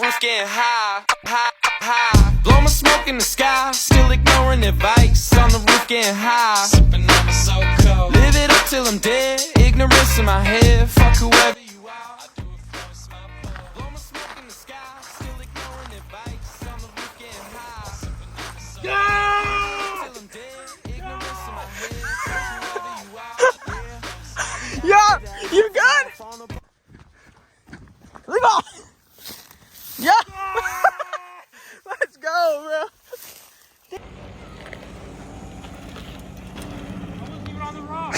roof getting high, high, high. Blow my smoke in the sky, still ignoring advice. On the roof getting high, sipping on my so cold. Live it up till I'm dead, ignorance in my head. Fuck whoever you are, I do it for a small pole. Blow my smoke in the sky, still ignoring advice. On the roof getting high, sipping on my so cold. Till I'm dead, ignorance in my head. Fuck whoever you are, Yeah, you good? Leave off. Yeah. Let's go, bro. I wasn't even on the rock.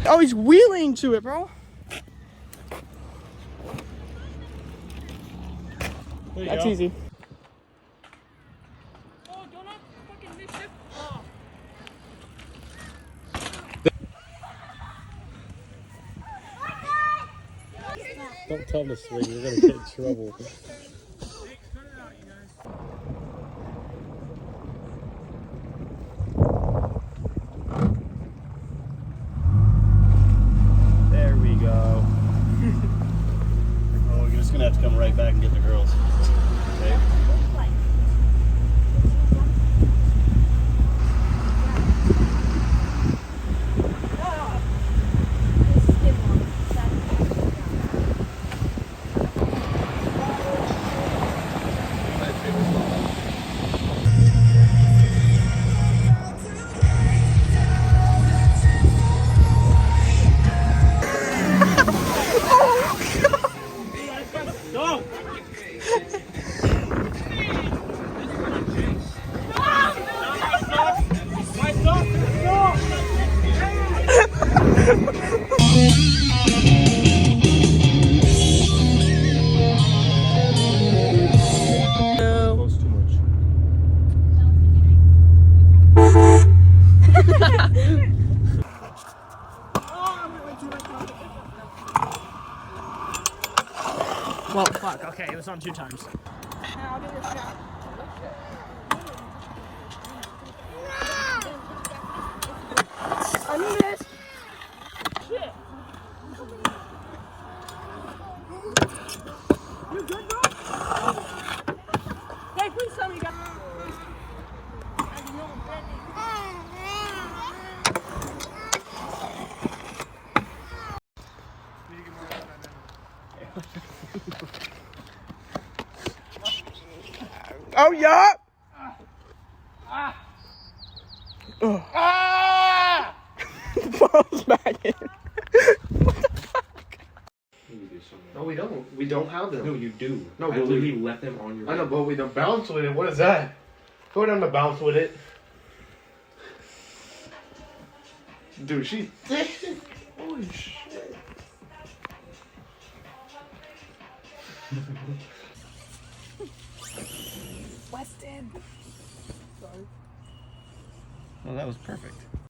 Oh, he's wheeling to it, bro. That's easy. Oh, don't not fucking miss it. Oh. Don't tell him to swing, you're gonna get in trouble. There we go. Oh, you're just gonna have to come right back and get the girls. Okay. Go! Close too much. Well, fuck. Okay, it was on 2 times. I need it. Shit. You good, bro? Hey, please tell me you got. Oh, yeah. Falls back in. No, we don't. We don't have them. No, you do. No, I but literally left them on your I know, but we don't bounce with it. What is that? Go down to bounce with it. Dude, she's thick. Holy shit. Weston. Oh, that was perfect.